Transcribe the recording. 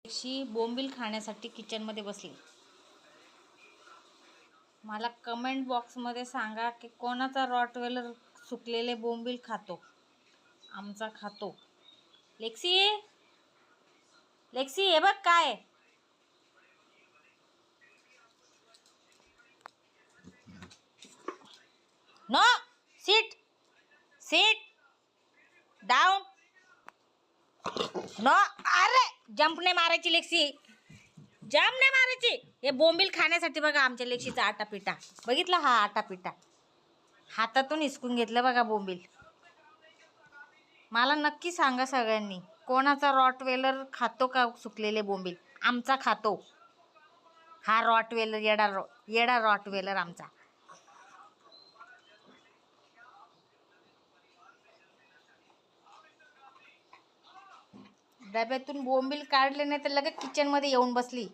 शी बोंबील खाण्यासाठी किचनमध्ये बसली. मला कमेंट बॉक्समध्ये सांगा की कोणाचा रॉटवेलर सुकलेले बोंबील खातो. आमचा खातो. लेक्सी लेक्सी हे बघ काय. No sit sit down. No अरे जंप नाही मारायची लेक्सी, जंप नाही मारायची. हे बोंबील खाण्यासाठी बघा आमच्या लेक्सीचा आटापिटा बघितला. हा आटापिटा हातातून हिसकून घेतलं बघा बोंबील. मला नक्की सांगा सगळ्यांनी कोणाचा रॉटवेलर खातो का सुकलेले बोंबील. आमचा खातो. हा रॉटवेलर येडा रॉटवेलर आमचा. डब्यातून बोंबील काढले नाही तर लगेच किचनमध्ये येऊन बसली.